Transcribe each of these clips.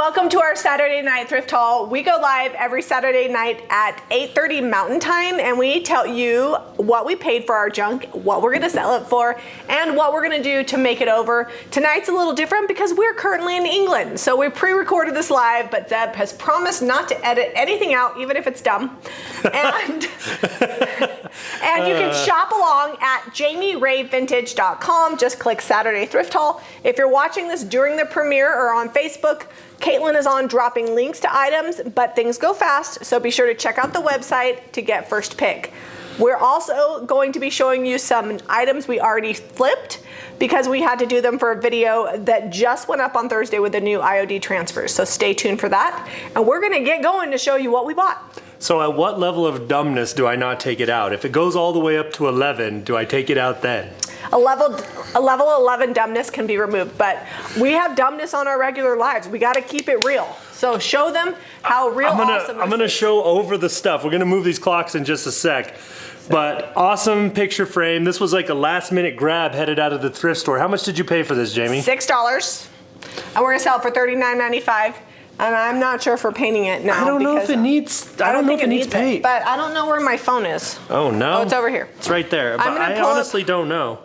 welcome to our Saturday night thrift haul. We go live every Saturday night at 8:30 Mountain Time, and we tell you what we paid for our junk, what we're gonna sell it for, and what we're gonna do to make it over. Tonight's a little different because we're currently in England, so we pre-recorded this live, but Zeb has promised not to edit anything out, even if it's dumb. And, and you can shop along at JamiRayVintage.com. Just click Saturday Thrift Haul. If you're watching this during the premiere or on Facebook, Caitlin is on dropping links to items, but things go fast, so be sure to check out the website to get first pick. We're also going to be showing you some items we already flipped because we had to do them for a video that just went up on Thursday with the new IOD transfers, so stay tuned for that. And we're gonna get going to show you what we bought. So at what level of dumbness do I not take it out? If it goes all the way up to 11, do I take it out then? A level 11 dumbness can be removed, but we have dumbness on our regular lives. We got to keep it real. So show them how real awesome I'm gonna show over the stuff. We're gonna move these clocks in just a sec. But awesome picture frame. This was like a last minute grab headed out of the thrift store. How much did you pay for this, Jamie? $6. And we're gonna sell it for $39.95. And I'm not sure if we're painting it now. I don't know if it needs. I don't know if it needs paint. But I don't know where my phone is. Oh no! Oh, it's over here. It's right there. But I honestly don't know.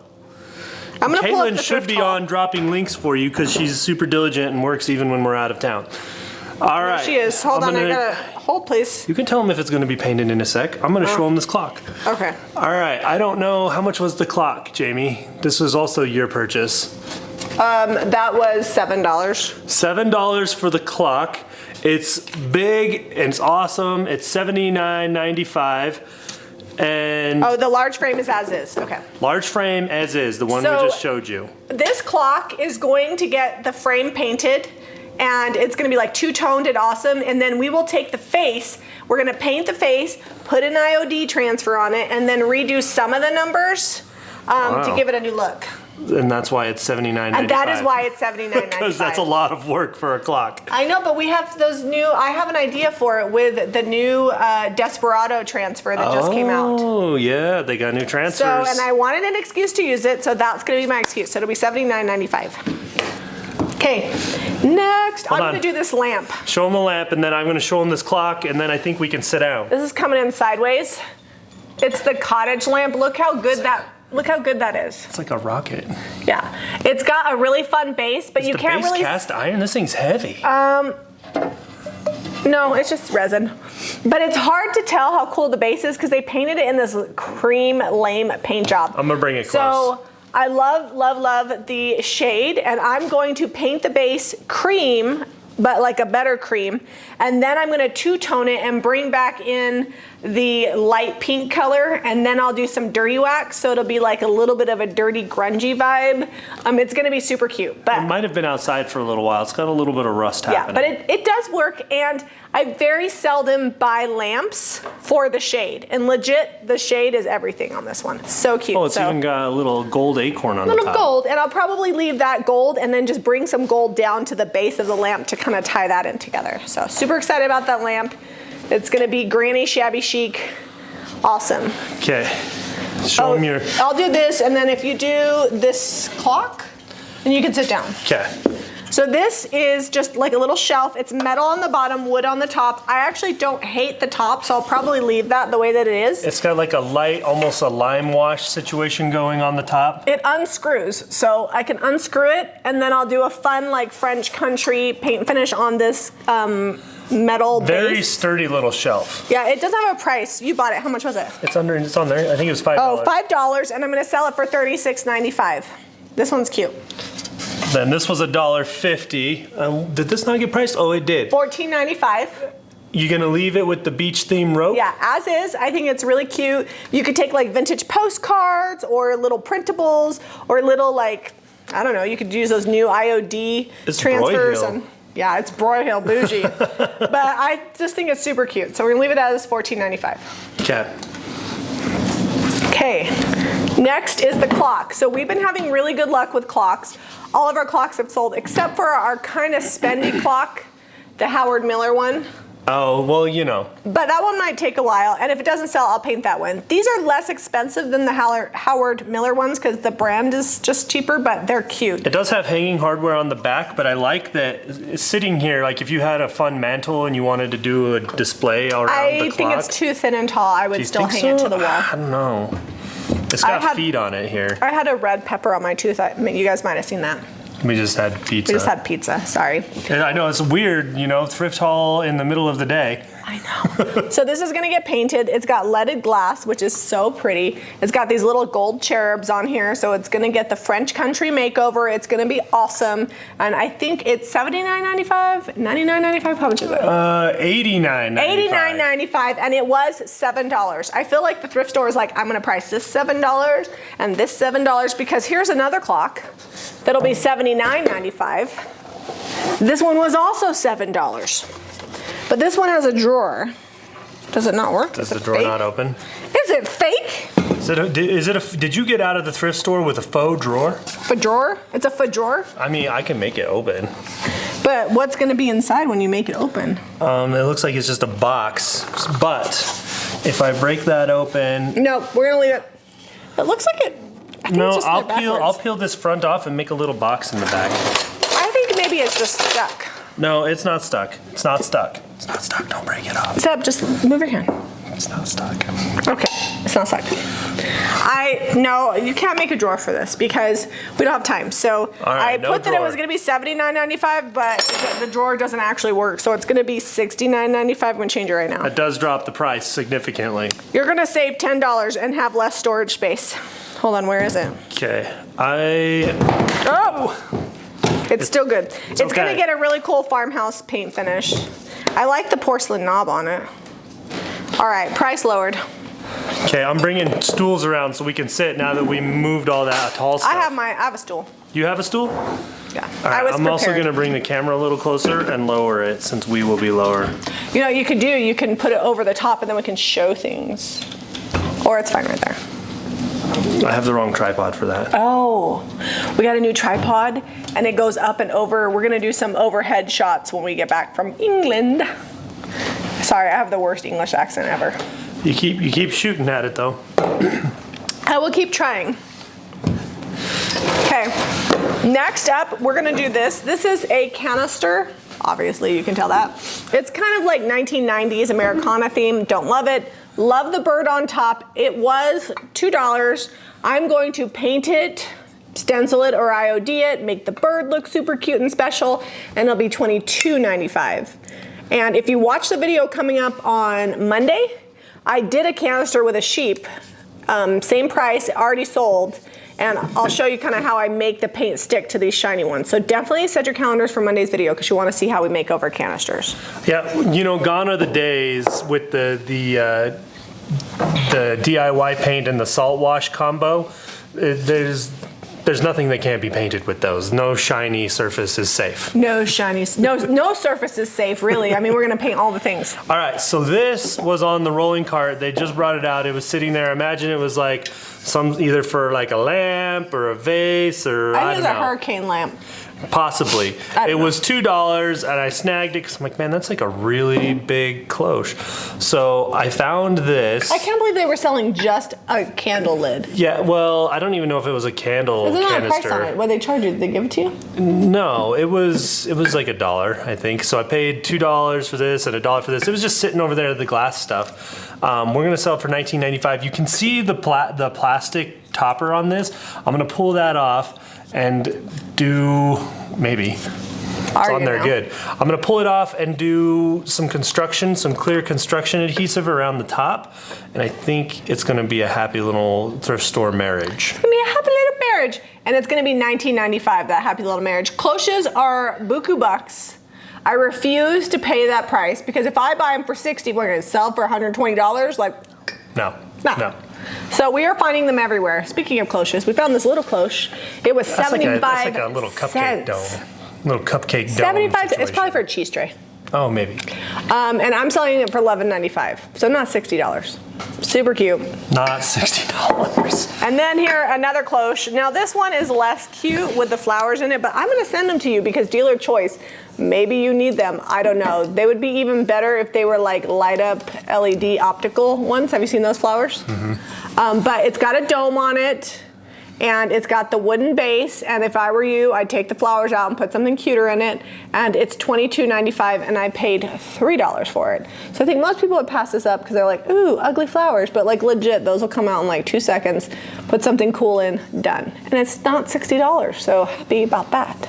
I'm gonna pull up the Caitlin should be on dropping links for you because she's super diligent and works even when we're out of town. All right. She is. Hold on, I gotta hold, please. You can tell them if it's going to be painted in a sec. I'm going to show them this clock. Okay. All right. I don't know how much was the clock, Jamie. This was also your purchase. That was $7. $7 for the clock. It's big and it's awesome. It's $79.95. And oh, the large frame is as is. Okay. Large frame as is, the one we just showed you. This clock is going to get the frame painted, and it's going to be like two-toned and awesome. And then we will take the face. We're going to paint the face, put an IOD transfer on it, and then redo some of the numbers to give it a new look. And that's why it's $79.95. And that is why it's $79.95. Because that's a lot of work for a clock. I know, but we have those new, I have an idea for it with the new Desperado transfer that just came out. Oh, yeah, they got new transfers. So, and I wanted an excuse to use it, so that's going to be my excuse. So it'll be $79.95. Okay, next, I'm going to do this lamp. Show them the lamp, and then I'm going to show them this clock, and then I think we can sit down. This is coming in sideways. It's the Cottage Lamp. Look how good that is. It's like a rocket. Yeah. It's got a really fun base, but you can't really... Is the base cast iron? This thing's heavy. No, it's just resin. But it's hard to tell how cool the base is because they painted it in this cream lame paint job. I'm gonna bring it close. So I love, love, love the shade, and I'm going to paint the base cream, but like a better cream. And then I'm gonna two-tone it and bring back in the light pink color, and then I'll do some dirty wax, so it'll be like a little bit of a dirty, grungy vibe. It's gonna be super cute. But it might have been outside for a little while. It's got a little bit of rust happening. Yeah, but it does work, and I very seldom buy lamps for the shade. And legit, the shade is everything on this one. It's so cute. Oh, it's even got a little gold acorn on the top. Little gold, and I'll probably leave that gold and then just bring some gold down to the base of the lamp to kind of tie that in together. So super excited about that lamp. It's gonna be granny shabby chic. Awesome. Okay, show them your... I'll do this, and then if you do this clock, then you can sit down. Okay. So this is just like a little shelf. It's metal on the bottom, wood on the top. I actually don't hate the top, so I'll probably leave that the way that it is. It's got like a light, almost a lime wash situation going on the top. It unscrews, so I can unscrew it, and then I'll do a fun like French country paint finish on this metal base. Very sturdy little shelf. Yeah, it doesn't have a price. You bought it. How much was it? It's on there. I think it was $5. Oh, $5, and I'm going to sell it for $36.95. This one's cute. Then this was $1.50. Did this not get priced? Oh, it did. $14.95. You gonna leave it with the beach theme rope? Yeah, as is. I think it's really cute. You could take like vintage postcards or little printables or little like, I don't know, you could use those new IOD transfers. And yeah, it's Broyhill bougie. But I just think it's super cute. So we're gonna leave it as $14.95. Okay. Okay, next is the clock. So we've been having really good luck with clocks. All of our clocks have sold except for our kind of spendy clock, the Howard Miller one. Oh, well, you know. But that one might take a while, and if it doesn't sell, I'll paint that one. These are less expensive than the Howard Miller ones because the brand is just cheaper, but they're cute. It does have hanging hardware on the back, but I like that it's sitting here, like if you had a fun mantle and you wanted to do a display around the clock. I think it's too thin and tall. I would still hang it to the wall. I don't know. It's got feet on it here. I had a red pepper on my tooth. You guys might have seen that. We just had pizza. We just had pizza, sorry. And I know, it's weird, you know, thrift haul in the middle of the day. I know. So this is gonna get painted. It's got leaded glass, which is so pretty. It's got these little gold cherubs on here, so it's gonna get the French country makeover. It's gonna be awesome. And I think it's $79.95, $99.95, how much is it? $89.95. $89.95, and it was $7. I feel like the thrift store is like, I'm gonna price this $7 and this $7 because here's another clock that'll be $79.95. This one was also $7. But this one has a drawer. Does it not work? Does the drawer not open? Is it fake? Did you get out of the thrift store with a faux drawer? Faux drawer? It's a faux drawer? I mean, I can make it open. But what's gonna be inside when you make it open? It looks like it's just a box, but if I break that open... No, we're gonna leave it. It looks like it, I think it's just I'll peel this front off and make a little box in the back. I think maybe it's just stuck. No, it's not stuck. It's not stuck. It's not stuck. Don't break it off. Except just move your hand. It's not stuck. Okay, it's not stuck. No, you can't make a drawer for this because we don't have time. So I put that it was gonna be $79.95, but the drawer doesn't actually work. So it's gonna be $69.95. I'm gonna change it right now. It does drop the price significantly. You're gonna save $10 and have less storage space. Hold on, where is it? Okay, Oh! It's still good. It's okay. gonna get a really cool farmhouse paint finish. I like the porcelain knob on it. All right, price lowered. Okay, I'm bringing stools around so we can sit now that we moved all that tall stuff. I have a stool. You have a stool? Yeah, All right, I was I'm also prepared. gonna bring the camera a little closer and lower it since we will be lower. You know, you can put it over the top and then we can show things. Or it's fine right there. I have the wrong tripod for that. Oh, we got a new tripod and it goes up and over. We're gonna do some overhead shots when we get back from England. Sorry, I have the worst English accent ever. You keep shooting at it though. I will keep trying. Okay, next up, we're gonna do this. This is a canister. Obviously, you can tell that. It's kind of like 1990s Americana theme. Don't love it. Love the bird on top. It was $2. I'm going to paint it, stencil it or IOD it, make the bird look super cute and special, and it'll be $22.95. And if you watch the video coming up on Monday, I did a canister with a sheep, same price, already sold, and I'll show you kind of how I make the paint stick to these shiny ones. So definitely set your calendars for Monday's video because you want to see how we make over canisters. Yeah, you know, gone are the days with the DIY paint and the salt wash combo. There's nothing that can't be painted with those. No shiny surface is safe. No shinies. No surface is safe, really. I mean, we're gonna paint all the things. All right, so this was on the rolling cart. They just brought it out. It was sitting there. Imagine it was like either for like a lamp or a vase or I don't know. It was a hurricane lamp. Possibly. It was $2 and I snagged it because I'm like, man, that's like a really big cloche. So I found this. I can't believe they were selling just a candle lid. Yeah, well, I don't even know if it was a candle There's not a canister. price on it. What did they charge you? Did they give it to you? No, it was like $1, I think. So I paid $2 for this and $1 for this. It was just sitting over there, the glass stuff. We're gonna sell it for $19.95. You can see the plastic topper on this. I'm gonna pull that off and do maybe. It's on there good. I'm gonna pull it off and do some construction, some clear construction adhesive around the top, and I think it's gonna be a happy little thrift store marriage. It's gonna be a happy little marriage, and it's gonna be $19.95. That happy little marriage. Cloches are buku bucks. I refuse to pay that price because if I buy them for $60, we're gonna sell for $120. Like, No. So we are finding them everywhere. Speaking of cloches, we found this little cloche. It was 75 That's like a little cupcake dome. Little cupcake dome. 75. It's probably for a cheese tray. Oh, maybe. And I'm selling it for $11.95. So not $60. Super cute. Not $60. And then here, another cloche. Now this one is less cute with the flowers in it, but I'm gonna send them to you because dealer choice. Maybe you need them. I don't know. They would be even better if they were like light up LED optical ones. Have you seen those flowers? But it's got a dome on it. And it's got the wooden base, and if I were you, I'd take the flowers out and put something cuter in it, and it's $22.95, and I paid $3 for it. So I think most people would pass this up because they're like, ooh, ugly flowers, but like legit, those will come out in like 2 seconds, put something cool in, done. And it's not $60, so happy about that.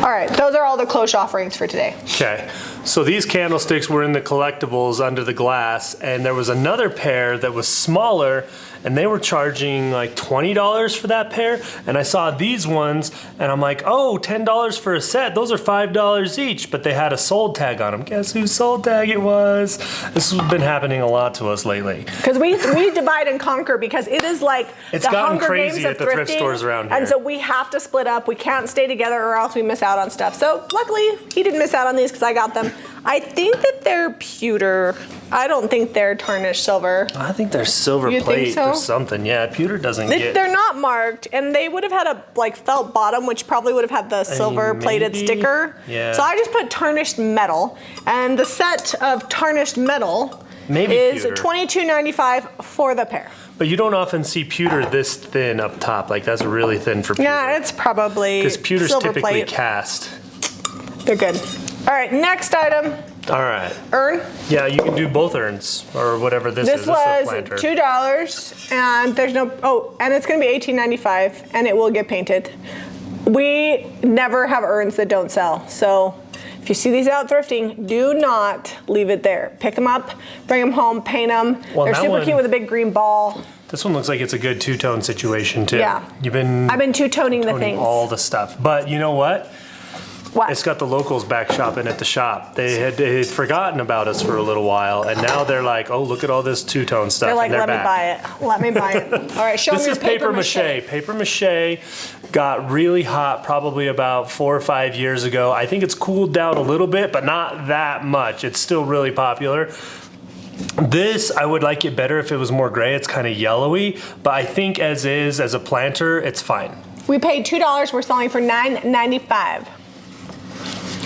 All right, those are all the cloche offerings for today. Okay, so these candlesticks were in the collectibles under the glass, and there was another pair that was smaller, and they were charging like $20 for that pair. And I saw these ones, and I'm like, oh, $10 for a set. Those are $5 each, but they had a sold tag on them. Guess whose sold tag it was? This has been happening a lot to us lately. Because we divide and conquer, because it is like it's the gotten Hunger crazy Games at the thrift stores around here. And so we have to split up. We can't stay together or else we miss out on stuff. So luckily, he didn't miss out on these because I got them. I think that they're pewter. I don't think they're tarnished silver. I think they're silver You plate think so? or something. Yeah, pewter doesn't get... They're not marked, and they would have had a like felt bottom, which probably would have had the silver plated maybe. sticker. Yeah. So I just put tarnished metal, and the set of tarnished metal Maybe is pewter. $22.95 for the pair. But you don't often see pewter this thin up top. Like, that's really thin for pewter. Yeah, it's probably because pewter's silver typically plate. cast. They're good. All right, next item. All right. Urn. Yeah, you can do both urns or whatever this is. This was is a planter. $2, and there's no. Oh, and it's going to be $18.95, and it will get painted. We never have urns that don't sell, so if you see these out thrifting, do not leave it there. Pick them up, bring them home, paint them. Well, They're that super one- cute with a big green ball. This one looks like it's a good two-tone situation too. Yeah. I've been two-toning the things. all the stuff. But you know what? What? It's got the locals back shopping at the shop. They had forgotten about us for a little while, and now they're like, oh, look at all this two-tone stuff. They're like, and let me back. buy it. Let me buy it. All right, show This me your is paper mache. Paper mache got really hot probably about 4 or 5 years ago. I think it's cooled down a little bit, but not that much. It's still really popular. This, I would like it better if it was more gray. It's kind of yellowy, but I think as is, as a planter, it's fine. We paid $2. We're selling for $9.95.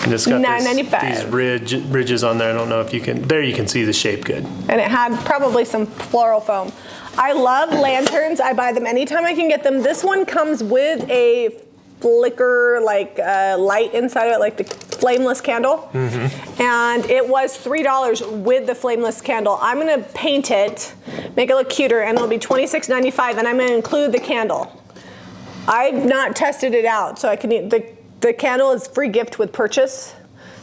And it's got $9.95. these ridges on there. I don't know if you can, there you can see the shape good. And it had probably some floral foam. I love lanterns. I buy them anytime I can get them. This one comes with a flicker like light inside of it, like the flameless candle. And it was $3 with the flameless candle. I'm gonna paint it, make it look cuter, and it'll be $26.95, and I'm gonna include the candle. I've not tested it out, so I can eat the candle is free gift with purchase.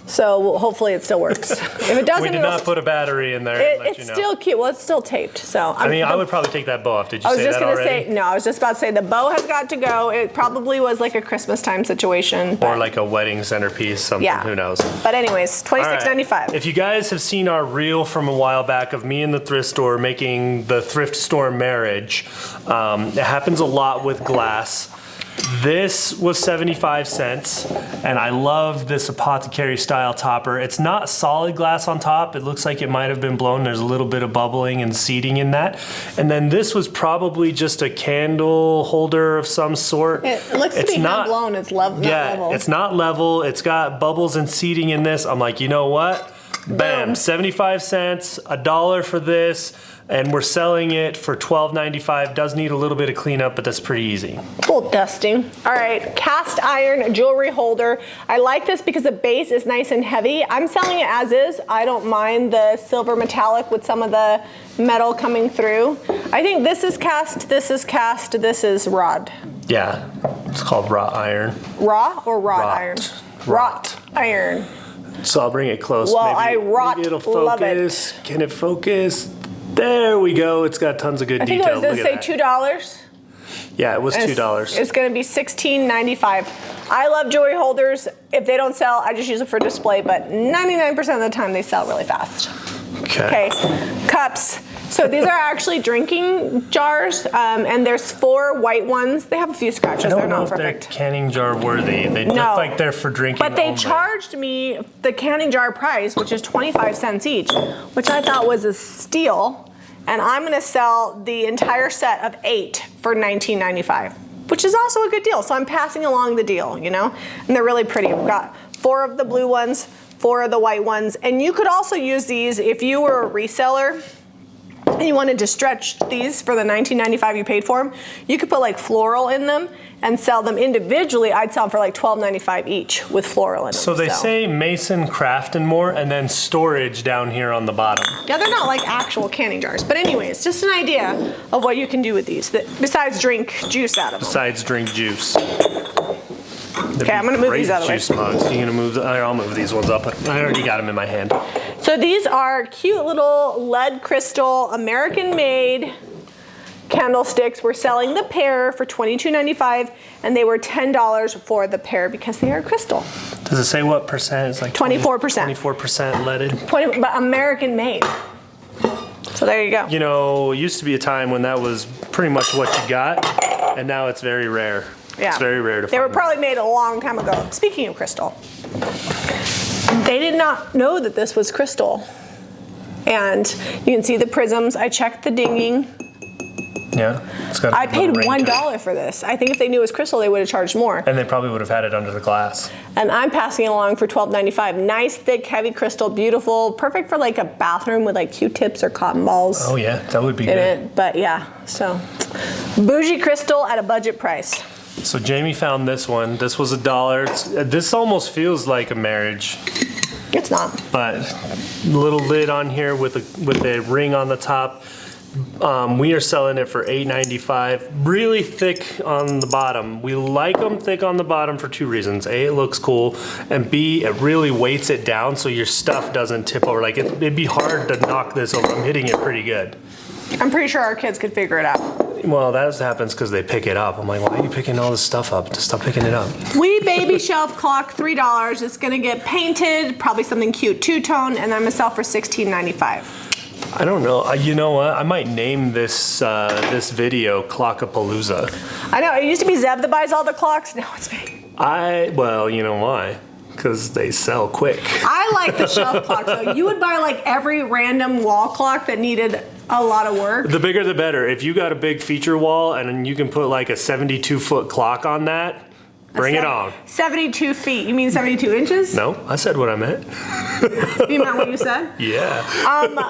So hopefully it still works. If it doesn't, We did not put a battery in there. it's still cute. Well, it's still taped. So I mean, I would probably take that bow off. Did you I was say just that gonna already? say no. I was just about to say the bow has got to go. It probably was like a Christmas time situation. Or But, like a wedding centerpiece, something. yeah. Who knows? But anyways, All right. $26.95. If you guys have seen our reel from a while back of me in the thrift store making the thrift store marriage, it happens a lot with glass. This was 75 cents, and I love this apothecary style topper. It's not solid glass on top. It looks like it might have been blown. There's a little bit of bubbling and seeding in that. And then this was probably just a candle holder of some sort. It looks to be hand blown. It's not level. It's not level. It's got bubbles and seeding in this. I'm like, you know what? Bam, Boom. 75 cents, $1 for this, and we're selling it for $12.95. Does need a little bit of cleanup, but that's pretty easy. Full dusting. All right, cast iron jewelry holder. I like this because the base is nice and heavy. I'm selling it as is. I don't mind the silver metallic with some of the metal coming through. I think this is cast, this is cast, this is rod. Yeah, it's called wrought iron. Raw or rod Wrought. iron? Wrought. Iron. So I'll bring it close. Well, maybe it'll love it. focus. Can it focus? There we go. It's got tons of good I think detail. it was, Look does at it say that. $2? Yeah, it was $2. It's gonna be $16.95. I love jewelry holders. If they don't sell, I just use it for display, but 99% of the time they sell really fast. Okay. Okay, cups. So these are actually drinking jars, and there's 4 white ones. They have a few scratches, I they're don't know not if perfect. they're canning jar worthy. They look No. like they're for drinking But they only. charged me the canning jar price, which is 25 cents each, which I thought was a steal. And I'm gonna sell the entire set of 8 for $19.95, which is also a good deal. So I'm passing along the deal, you know? And they're really pretty. We've got 4 of the blue ones, 4 of the white ones. And you could also use these if you were a reseller and you wanted to stretch these for the $19.95 you paid for them. You could put like floral in them and sell them individually. I'd sell them for like $12.95 each with floral in them. So they say mason, craft, and more, and then storage down here on the bottom. Yeah, they're not like actual canning jars. But anyways, just an idea of what you can do with these, besides drink juice out of them. Besides drink juice. Okay, I'm gonna move these out of the way. Juice mugs. You gonna move? I'll move these ones up. I already got them in my hand. So these are cute little lead crystal, American-made candlesticks. We're selling the pair for $22.95, and they were $10 for the pair because they are crystal. Does it say what percent? It's like 24%. 24% leaded. But American-made. So there you go. You know, it used to be a time when that was pretty much what you got, and now it's very rare. Yeah. It's very rare to They find. were probably made a long time ago. Speaking of crystal, they did not know that this was crystal. And you can see the prisms. I checked the dinging. Yeah, it's got. I paid $1 for this. I think if they knew it was crystal, they would have charged more. And they probably would have had it under the glass. And I'm passing it along for $12.95. Nice, thick, heavy crystal, beautiful, perfect for like a bathroom with like Q-tips or cotton balls. Oh yeah, that would be in good. it. But yeah, so bougie crystal at a budget price. So Jamie found this one. This was $1. This almost feels like a marriage. It's not. But little lid on here with a ring on the top. We are selling it for $8.95. Really thick on the bottom. We like them thick on the bottom for 2 reasons. A, it looks cool, and B, it really weights it down so your stuff doesn't tip over. Like it'd be hard to knock this over. I'm hitting it pretty good. I'm pretty sure our kids could figure it out. Well, that happens because they pick it up. I'm like, why are you picking all this stuff up? Just stop picking it up. Wee baby shelf clock, $3. It's gonna get painted, probably something cute, 2-tone, and I'm gonna sell for $16.95. I don't know. You know what? I might name this this video Clockapalooza. I know, it used to be Zeb that buys all the clocks, now it's me. Well, you know why? Because they sell quick. I like the shelf clock though. You would buy like every random wall clock that needed a lot of work. The bigger the better. If you got a big feature wall and then you can put like a 72-foot clock on that, bring it on. 72 feet. You mean 72 inches? No, I said what I meant. You meant what you said? Yeah.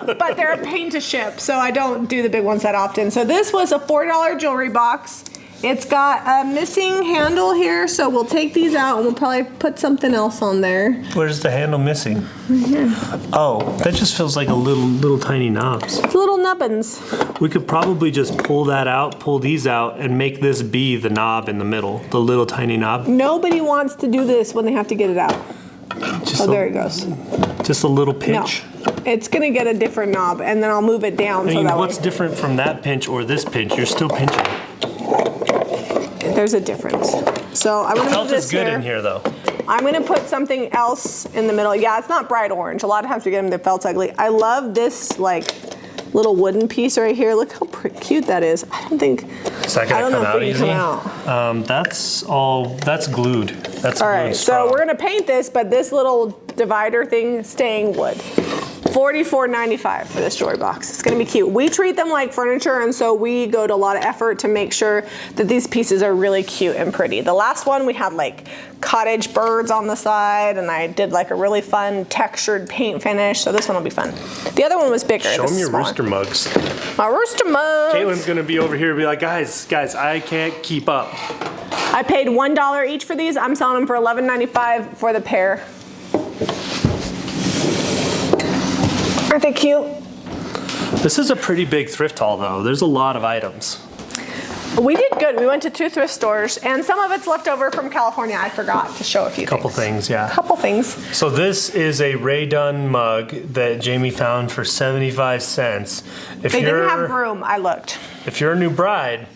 But they're a pain to ship, so I don't do the big ones that often. So this was a $4 jewelry box. It's got a missing handle here, so we'll take these out and we'll probably put something else on there. Where's the handle missing? Right here. Oh, that just feels like a little tiny knobs. It's little nubbins. We could probably just pull that out, pull these out, and make this be the knob in the middle, the little tiny knob. Nobody wants to do this when they have to get it out. Just there it goes. Just a little pinch. No, it's gonna get a different knob, and then I'll move it down. I mean, so that what's way. different from that pinch or this pinch? You're still pinching. There's a difference. So I'm gonna move Felt this is good here. in here though. I'm gonna put something else in the middle. Yeah, it's not bright orange. A lot of times we get them that felt's ugly. I love this like little wooden piece right here. Look how cute that is. I don't think. Is that gonna come out easy? That's glued. That's all glued right. strong. So we're gonna paint this, but this little divider thing is staying wood. $44.95 for this jewelry box. It's gonna be cute. We treat them like furniture, and so we go to a lot of effort to make sure that these pieces are really cute and pretty. The last one we had like cottage birds on the side, and I did like a really fun textured paint finish, so this one will be fun. The other one was bigger. Show This them is your smaller. rooster mugs. My rooster mugs. Caitlin's gonna be over here and be like, guys, I can't keep up. I paid $1 each for these. I'm selling them for $11.95 for the pair. Aren't they cute? This is a pretty big thrift haul though. There's a lot of items. We did good. We went to 2 thrift stores, and some of it's left over from California. I forgot to show a few Couple things, yeah. Couple things. So this is a Ray Dunn mug that Jamie found for 75 cents. If They you're, didn't have groom. I looked. If you're a new bride,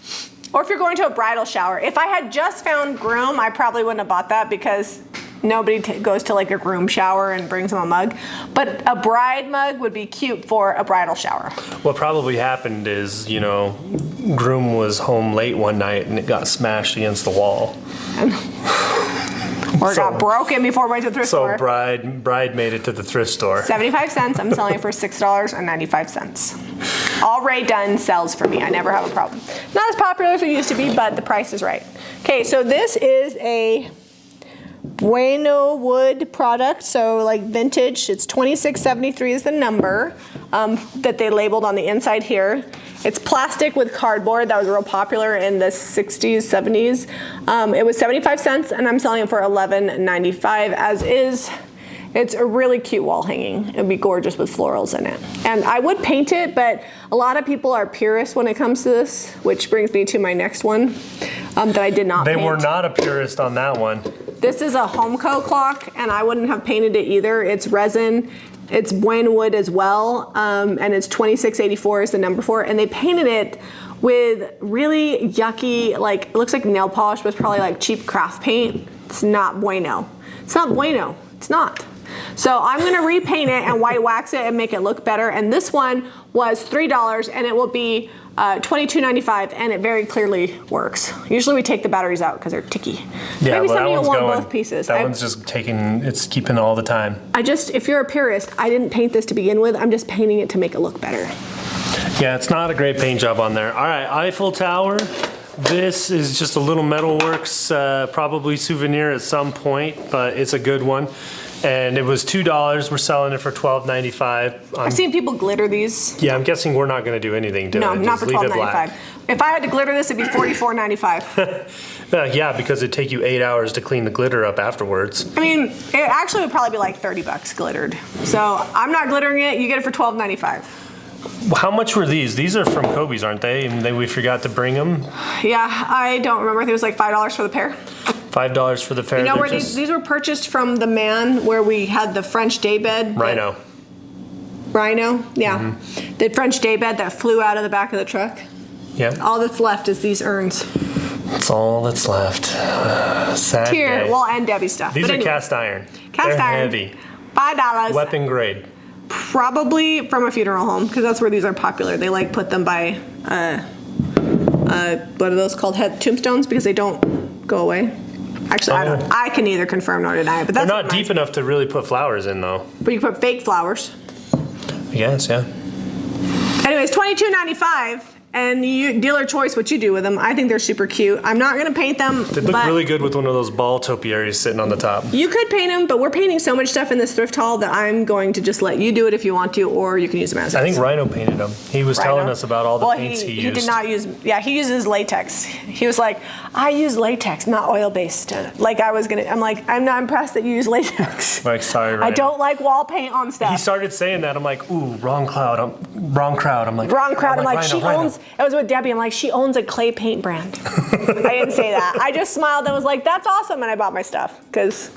Or if you're going to a bridal shower. If I had just found groom, I probably wouldn't have bought that because nobody goes to like a groom shower and brings them a mug. But a bride mug would be cute for a bridal shower. what probably happened is, you know, groom was home late one night and it got smashed against the wall. Or it got broken before we went to the thrift store. So bride made it to the thrift store. 75 cents. I'm selling it for $6.95. All Ray Dunn sells for me. I never have a problem. Not as popular as it used to be, but the price is right. Okay, so this is a Bueno wood product, so like vintage. It's 2673 is the number that they labeled on the inside here. It's plastic with cardboard. That was real popular in the 60s, 70s. It was 75 cents, and I'm selling it for $11.95 as is. It's a really cute wall hanging. It'd be gorgeous with florals in it. And I would paint it, but a lot of people are purists when it comes to this, which brings me to my next one that I did not paint. They were not a purist on that one. This is a Homeco clock, and I wouldn't have painted it either. It's resin. It's Buen wood as well, and it's 2684 is the number for it. And they painted it with really yucky, like, it looks like nail polish, but it's probably like cheap craft paint. It's not bueno. It's not bueno. It's not. So I'm gonna repaint it and white wax it and make it look better. And this one was $3, and it will be $22.95, and it very clearly works. Usually we take the batteries out because they're ticky. Yeah, maybe well, some of you one's want going, both pieces. That one's just it's keeping all the time. If you're a purist, I didn't paint this to begin with. I'm just painting it to make it look better. Yeah, it's not a great paint job on there. All right, Eiffel Tower. This is just a little metalworks, probably souvenir at some point, but it's a good one. And it was $2. We're selling it for $12.95. I've seen people glitter these. Yeah, I'm guessing we're not going to do anything to it. No, not Just for leave it black. $12.95. If I had to glitter this, it'd be $44.95. Yeah, because it'd take you 8 hours to clean the glitter up afterwards. I mean, it actually would probably be like $30 glittered. So I'm not glittering it. You get it for $12.95. How much were these? These are from Kobe's, aren't they? And we forgot to bring them. Yeah, I don't remember. I think it was like $5 for the pair. $5 for the pair. You know where these were purchased from the man where we had the French daybed? Rhino. Rhino? Yeah. Mm-hmm. The French daybed that flew out of the back of the truck. Yeah. All that's left is these urns. That's all that's left. Sad Here, day. well, and Debbie stuff. These But are anyway, cast iron. Cast They're iron. heavy. $5. Weapon grade. Probably from a funeral home, because that's where these are popular. They like put them by, what are those called? Tombstones, because they don't go away. Actually, I can neither confirm nor deny it. But that's They're not deep enough to really put flowers in, though. But you can put fake flowers. Yes, yeah. Anyways, $22.95. And you dealer choice what you do with them. I think they're super cute. I'm not gonna paint them. They look really good with one of those ball topiaries sitting on the top. You could paint them, but we're painting so much stuff in this thrift haul that I'm going to just let you do it if you want to, or you can use them as is. I think Rhino painted them. He was telling us about all the paints he used. He did not use, yeah, he uses latex. He was like, I use latex, not oil-based. Like I'm like, I'm not impressed that you use latex. Like, sorry, Rhino. I don't like wall paint on stuff. He started saying that. I'm like, ooh, wrong crowd. I'm like, wrong crowd. I'm like, Rhino. It was with Debbie. I'm like, she owns a clay paint brand. I didn't say that. I just smiled and was like, that's awesome. And I bought my stuff because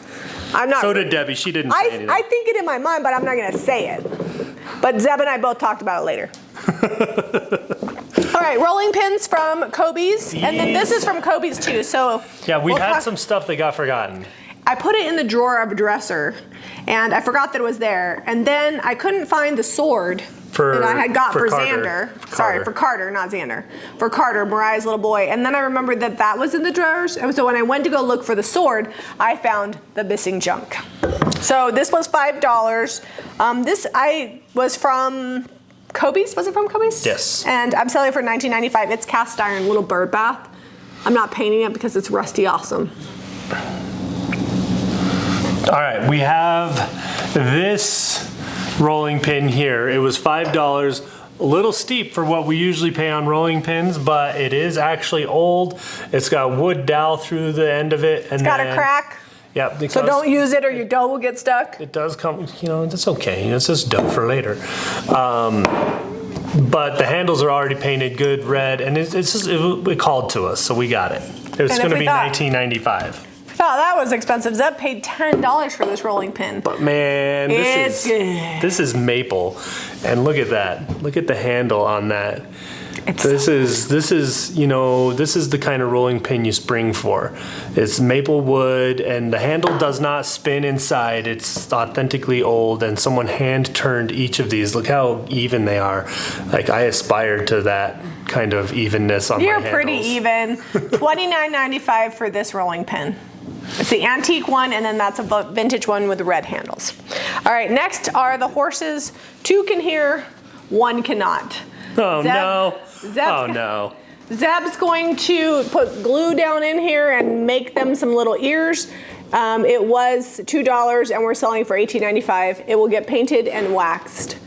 I'm not. So did Debbie. She didn't say anything. I think it in my mind, but I'm not going to say it. But Zeb and I both talked about it later. All right, rolling pins from Kobe's. And then this is from Kobe's too. So yeah, we had some stuff that got forgotten. I put it in the drawer of a dresser and I forgot that it was there. And then I couldn't find the sword that I had got for Xander. Sorry, for Carter, not Xander. For Carter, Mariah's little boy. And then I remembered that that was in the drawers. And so when I went to go look for the sword, I found the missing junk. So this was $5. This was from Kobe's. Was it from Kobe's? Yes. And I'm selling it for $19.95. It's cast iron, little bird bath. I'm not painting it because it's rusty awesome. All right, we have this rolling pin here. It was $5, a little steep for what we usually pay on rolling pins, but it is actually old. It's got wood dowel through the end of it. It's got a crack. Yep. So don't use it or your dough will get stuck. It does come, that's okay. It's just dough for later. But the handles are already painted good red, and it called to us, so we got it. It's going to be $19.95. Oh, that was expensive. Zeb paid $10 for this rolling pin. But man, this is maple, and look at that. Look at the handle on that. This is the kind of rolling pin you spring for. It's maple wood, and the handle does not spin inside. It's authentically old, and someone hand turned each of these. Look how even they are. Like, I aspired to that kind of evenness on my handles. You're pretty even. $29.95 for this rolling pin. It's the antique one, and then that's a vintage one with the red handles. All right, next are the horses. 2 can hear, 1 cannot. Oh, no. Oh, no. Zeb's going to put glue down in here and make them some little ears. It was $2 and we're selling for $18.95. It will get painted and waxed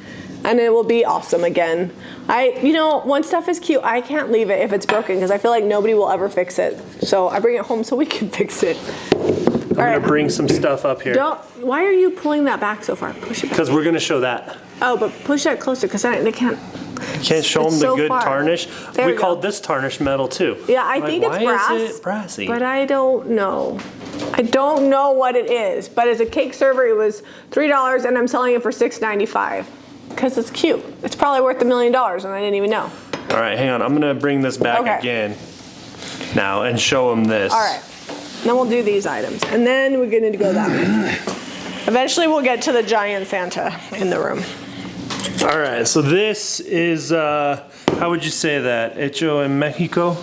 and it will be awesome again. You know, when stuff is cute, I can't leave it if it's broken because I feel like nobody will ever fix it. So I bring it home so we can fix it. I'm gonna bring some stuff up here. Why are you pulling that back so far? Push it back. Because we're gonna show that. Oh, but push that closer because they can't. You can't show them the good tarnish. We called this tarnished metal too. Yeah, I think it's brass. Why is it brassy? But I don't know. I don't know what it is. But as a cake server, it was $3 and I'm selling it for $6.95 because it's cute. It's probably worth $1 million and I didn't even know. All right, hang on. I'm gonna bring this back again now and show them this. All right. Then we'll do these items and then we're gonna go that way. Eventually we'll get to the giant Santa in the room. All right, so this is, how would you say that? Hecho en Mexico?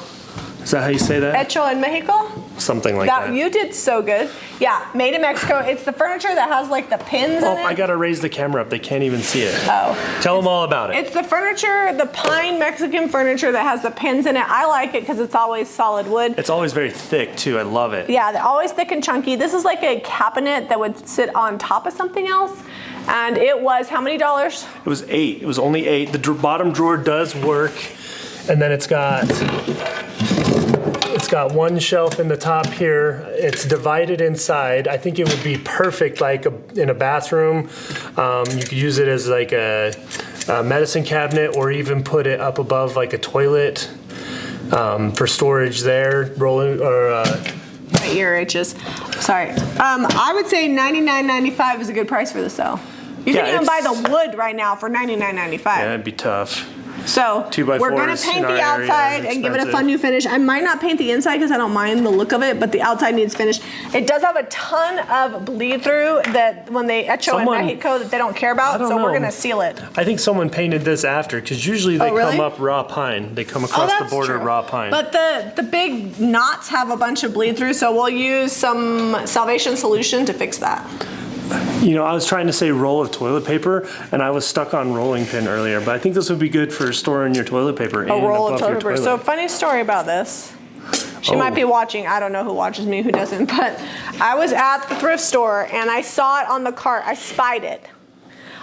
Is that how you say that? Hecho en Mexico? Something like that. You did so good. Yeah, made in Mexico. It's the furniture that has like the pins in it. I gotta raise the camera up. They can't even see it. Oh. Tell them all about it. It's the furniture, the pine Mexican furniture that has the pins in it. I like it because it's always solid wood. It's always very thick too. I love it. Yeah, they're always thick and chunky. This is like a cabinet that would sit on top of something else. And it was how many dollars? It was $8. It was only $8. The bottom drawer does work. And then it's got one shelf in the top here. It's divided inside. I think it would be perfect like in a bathroom. You could use it as like a medicine cabinet or even put it up above like a toilet for storage there. My ear itches. Sorry. I would say $99.95 is a good price for this though. You can even buy the wood right now for $99.95. Yeah, it'd be tough. So 2x4s we're gonna paint the outside and give it a fun new finish. I might not paint the inside because I don't mind the look of it, but the outside needs finish. It does have a ton of bleed through that when they Hecho in Mexico that they don't care about, so we're gonna seal it. I think someone painted this after because usually they come up raw pine. They come across the border raw pine. But the big knots have a bunch of bleed through, so we'll use some Salvation solution to fix that. You know, I was trying to say roll of toilet paper, and I was stuck on rolling pin earlier, but I think this would be good for storing your toilet paper. A roll of toilet paper. So funny story about this. She might be watching. I don't know who watches me, who doesn't, but I was at the thrift store, and I saw it on the cart. I spied it.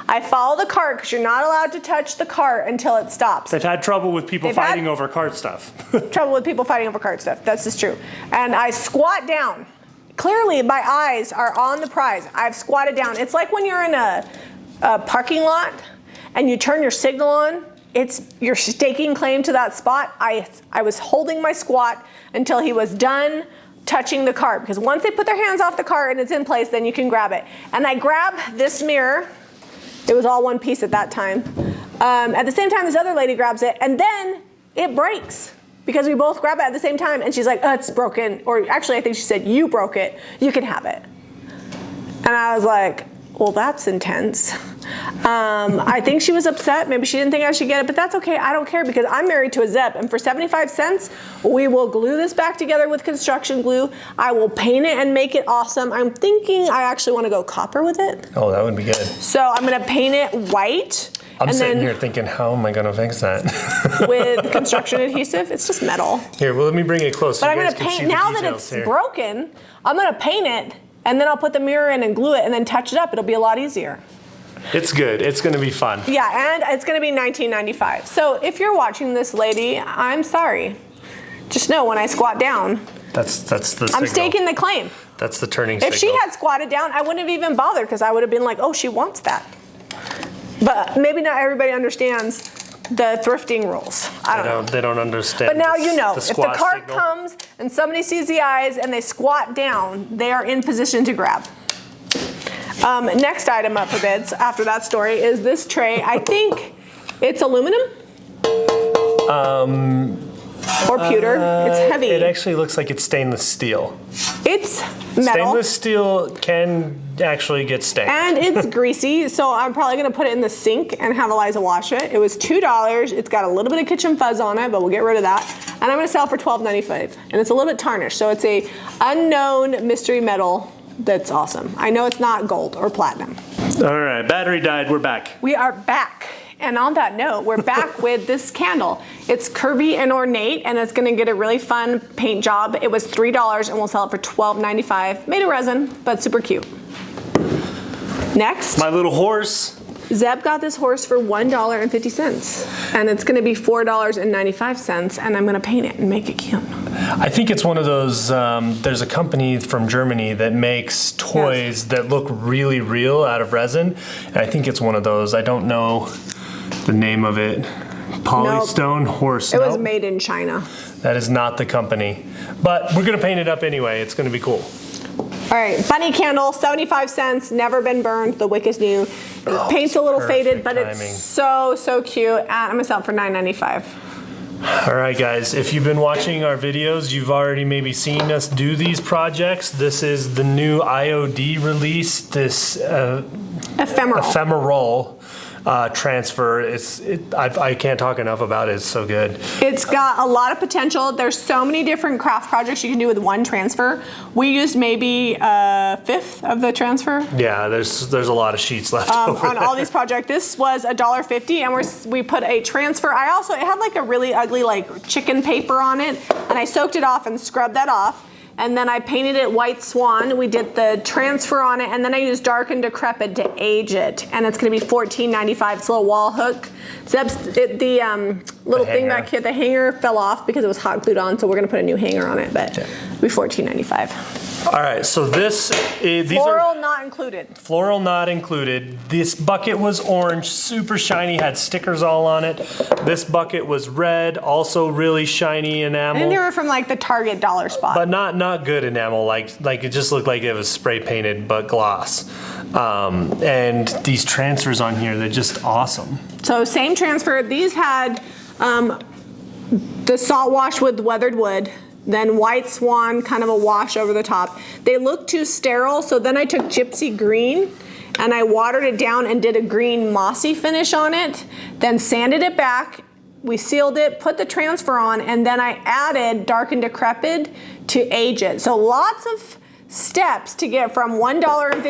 I follow the cart because you're not allowed to touch the cart until it stops. They've had trouble with people fighting over cart stuff. Trouble with people fighting over cart stuff. That's just true. And I squat down. Clearly, my eyes are on the prize. I've squatted down. It's like when you're in a parking lot and you turn your signal on. You're staking claim to that spot. I was holding my squat until he was done touching the cart, because once they put their hands off the cart and it's in place, then you can grab it. And I grab this mirror. It was all one piece at that time. At the same time, this other lady grabs it, and then it breaks. Because we both grab it at the same time, and she's like, oh, it's broken. Or actually, I think she said, you broke it. You can have it. And I was like, well, that's intense. I think she was upset. Maybe she didn't think I should get it, but that's okay. I don't care because I'm married to a Zep, and for 75 cents, we will glue this back together with construction glue. I will paint it and make it awesome. I'm thinking I actually want to go copper with it. Oh, that would be good. So I'm going to paint it white. I'm sitting here thinking, how am I going to fix that? With construction adhesive, it's just metal. Here, well, let me bring it close. But I'm going to paint, now that it's broken, I'm going to paint it, and then I'll put the mirror in and glue it, and then touch it up. It'll be a lot easier. It's good. It's going to be fun. Yeah, and it's going to be $19.95. So if you're watching this, lady, I'm sorry. Just know when I squat down, that's the signal. I'm staking the claim. That's the turning signal. If she had squatted down, I wouldn't have even bothered because I would have been like, oh, she wants that. But maybe not everybody understands the thrifting rules. I don't know. They don't understand. But now you know. If the cart signal comes and somebody sees the eyes and they squat down, they are in position to grab. Next item up for bids after that story is this tray. I think it's aluminum. Or pewter. It's heavy. It actually looks like it's stainless steel. It's metal. Stainless steel can actually get stained. And it's greasy, so I'm probably going to put it in the sink and have Eliza wash it. It was $2. It's got a little bit of kitchen fuzz on it, but we'll get rid of that. And I'm going to sell it for $12.95. And it's a little bit tarnished, so it's a unknown mystery metal that's awesome. I know it's not gold or platinum. All right, battery died. We're back. We are back. And on that note, we're back with this candle. It's curvy and ornate, and it's gonna get a really fun paint job. It was $3 and we'll sell it for $12.95. Made of resin, but super cute. Next. My little horse. Zeb got this horse for $1.50, and it's gonna be $4.95, and I'm gonna paint it and make it cute. I think it's one of those, there's a company from Germany that makes toys that look really real out of resin, and I think it's one of those. I don't know the name of it. Polystone horse. It was made in China. That is not the company. But we're gonna paint it up anyway. It's gonna be cool. All right, bunny candle, 75 cents, never been burned. The wick is new. Paint's a little faded, but timing. it's so cute. And I'm gonna sell it for $9.95. All right, guys, if you've been watching our videos, you've already maybe seen us do these projects. This is the new IOD release, this ephemeral transfer. I can't talk enough about it. It's so good. It's got a lot of potential. There's so many different craft projects you can do with one transfer. We used maybe a fifth of the transfer. Yeah, there's a lot of sheets left over on all these projects. This was $1.50, and we put a transfer. It had like a really ugly like chicken paper on it, and I soaked it off and scrubbed that off. And then I painted it white swan. We did the transfer on it, and then I used dark and decrepit to age it. And it's gonna be $14.95. It's a little wall hook. The little thing back here, the hanger fell off because it was hot glued on, so we're gonna put a new hanger on it, but it'll be $14.95. All right, so these Floral not included. Floral not included. This bucket was orange, super shiny, had stickers all on it. This bucket was red, also really shiny enamel. And they were from like the Target dollar spot. But not good enamel, like it just looked like it was spray painted, but gloss. And these transfers on here, they're just awesome. So same transfer. These had the salt wash with weathered wood, then white swan, kind of a wash over the top. They look too sterile, so then I took gypsy green and I watered it down and did a green mossy finish on it, then sanded it back. We sealed it, put the transfer on, and then I added dark and decrepit to age it. So lots of steps to get from $1.50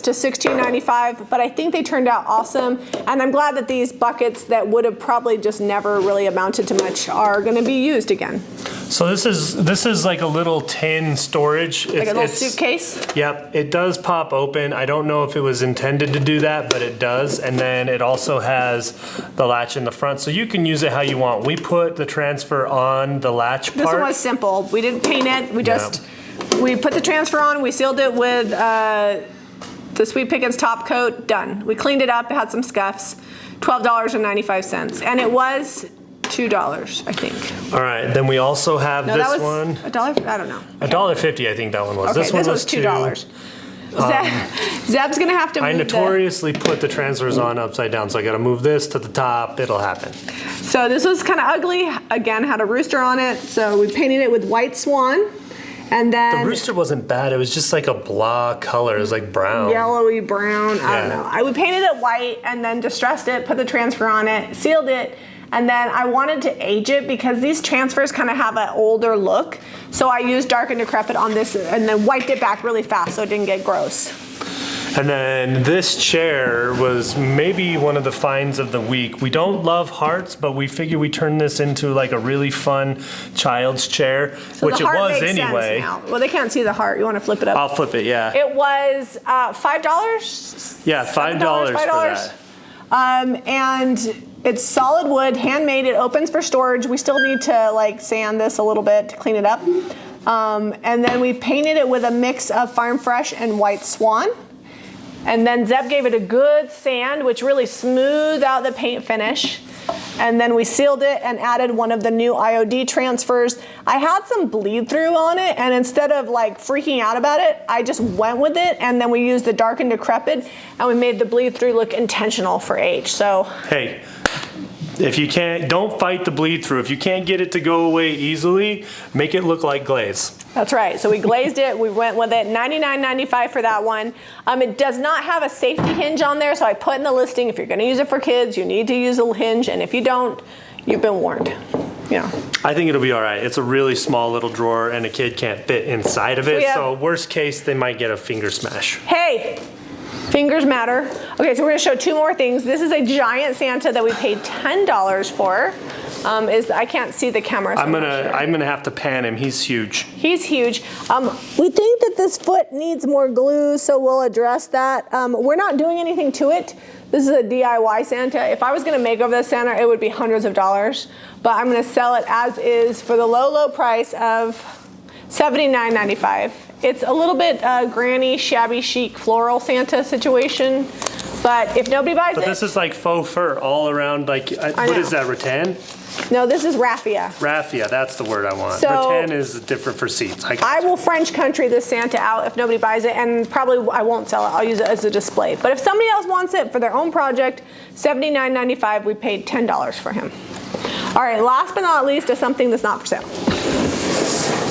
to $16.95, but I think they turned out awesome. And I'm glad that these buckets that would have probably just never really amounted to much are gonna be used again. So this is like a little tin storage. Like a little suitcase? Yep, it does pop open. I don't know if it was intended to do that, but it does. And then it also has the latch in the front, so you can use it how you want. We put the transfer on the latch part. This one was simple. We didn't paint it. We put the transfer on, we sealed it with the Sweet Pickens top coat, done. We cleaned it up, it had some scuffs, $12.95. And it was $2, I think. All right, then we also have this one. $1, I don't know. $1.50, I think that one was. Okay, this one was $2. Zeb's gonna have to move I notoriously put the transfers on upside down, so I gotta move this to the top, it'll happen. So this was kind of ugly. Again, had a rooster on it, so we painted it with white swan. And then the rooster wasn't bad. It was just like a blah color. It was like brown. Yellowy brown. I don't know. I would painted it white and then distressed it, put the transfer on it, sealed it, and then I wanted to age it because these transfers kind of have an older look. So I used dark and decrepit on this and then wiped it back really fast so it didn't get gross. And then this chair was maybe one of the finds of the week. We don't love hearts, but we figure we turn this into like a really fun child's chair, so which it was anyway. Well, they can't see the heart. You want to flip it up? I'll flip it, yeah. It was $5? Yeah, $5 for that. And it's solid wood, handmade. It opens for storage. We still need to like sand this a little bit to clean it up. And then we painted it with a mix of Farm Fresh and White Swan. And then Zeb gave it a good sand, which really smoothed out the paint finish. And then we sealed it and added one of the new IOD transfers. I had some bleed through on it, and instead of like freaking out about it, I just went with it, and then we used the dark and decrepit, and we made the bleed through look intentional for age. So hey, if you can't, don't fight the bleed through. If you can't get it to go away easily, make it look like glaze. That's right. So we glazed it. We went with it. $99.95 for that one. It does not have a safety hinge on there, so I put in the listing, if you're going to use it for kids, you need to use a hinge, and if you don't, you've been warned. Yeah. I think it'll be all right. It's a really small little drawer, and a kid can't fit inside of it. So worst case, they might get a finger smash. Hey, Fingers matter. Okay, so we're gonna show 2 more things. This is a giant Santa that we paid $10 for. I can't see the camera. So I'm gonna have to pan him. He's huge. He's huge. We think that this foot needs more glue, so we'll address that. We're not doing anything to it. This is a DIY Santa. If I was gonna make over this Santa, it would be hundreds of dollars, but I'm gonna sell it as is for the low price of $79.95. It's a little bit granny, shabby chic floral Santa situation, but if nobody buys it. But this is like faux fur all around, like, what is that, rattan? No, this is raffia. Raffia, that's the word I want. So, rattan is different for seats. I will French country this Santa out if nobody buys it, and probably I won't sell it. I'll use it as a display. But if somebody else wants it for their own project, $79.95, we paid $10 for him. All right, last but not least is something that's not for sale.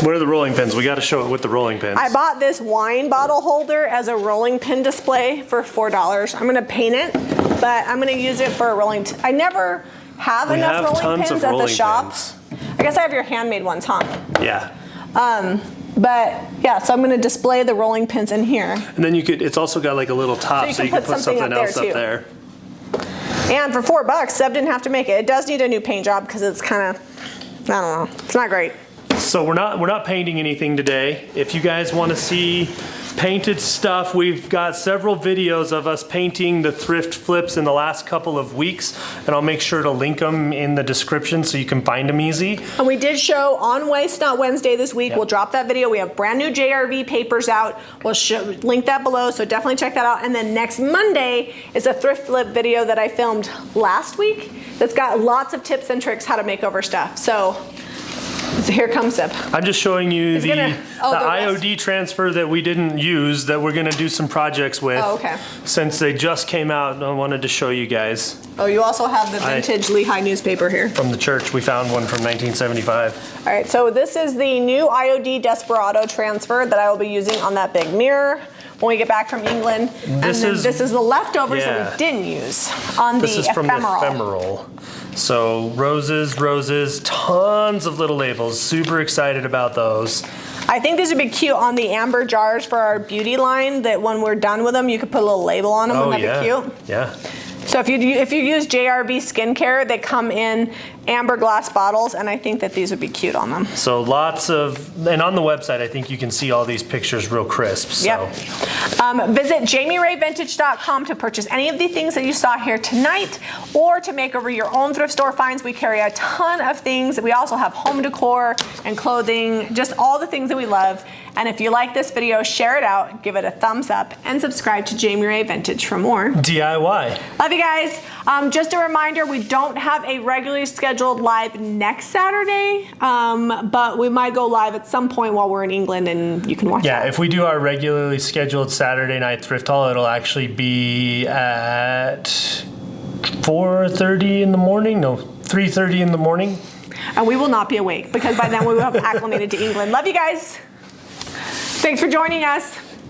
What are the rolling pins? We got to show it with the rolling pins. I bought this wine bottle holder as a rolling pin display for $4. I'm gonna paint it, but I'm gonna use it for a rolling. I never have enough rolling pins at the shop. I guess I have your handmade ones, huh? Yeah. But yeah, so I'm gonna display the rolling pins in here. And then it's also got like a little top, so you can put something else up there. And for $4, Seb didn't have to make it. It does need a new paint job because it's kind of, I don't know, it's not great. So we're not painting anything today. If you guys want to see painted stuff, we've got several videos of us painting the thrift flips in the last couple of weeks, and I'll make sure to link them in the description so you can find them easy. And we did show on Waste Not Wednesday this week. Yep. We'll drop that video. We have brand new JRV papers out. We'll link that below, so definitely check that out. And then next Monday is a thrift flip video that I filmed last week that's got lots of tips and tricks how to make over stuff. So here comes Seb. I'm just showing you the IOD transfer that we didn't use that we're gonna do some projects with. Oh, okay. Since they just came out, I wanted to show you guys. Oh, you also have the vintage Lehi newspaper here. From the church, we found one from 1975. All right, so this is the new IOD Desperado transfer that I will be using on that big mirror when we get back from England. This is the leftovers that we didn't use on the ephemeral. This is from the ephemeral. So roses, tons of little labels. Super excited about those. I think these would be cute on the amber jars for our beauty line, that when we're done with them, you could put a little label on them. Wouldn't that be cute? Yeah. So if you use JRV skincare, they come in amber glass bottles, and I think that these would be cute on them. So and on the website, I think you can see all these pictures real crisp. So. Yep. Visit JamiRayVintage.com to purchase any of the things that you saw here tonight, or to make over your own thrift store finds. We carry a ton of things. We also have home decor and clothing, just all the things that we love. And if you like this video, share it out, give it a thumbs up, and subscribe to Jami Ray Vintage for more DIY. Love you guys. Just a reminder, we don't have a regularly scheduled live next Saturday, but we might go live at some point while we're in England, and you can watch it. Yeah, if we do our regularly scheduled Saturday night thrift haul, it'll actually be at 4:30 in the morning. No, 3:30 in the morning. And we will not be awake because by then we will have acclimated to England. Love you guys. Thanks for joining us.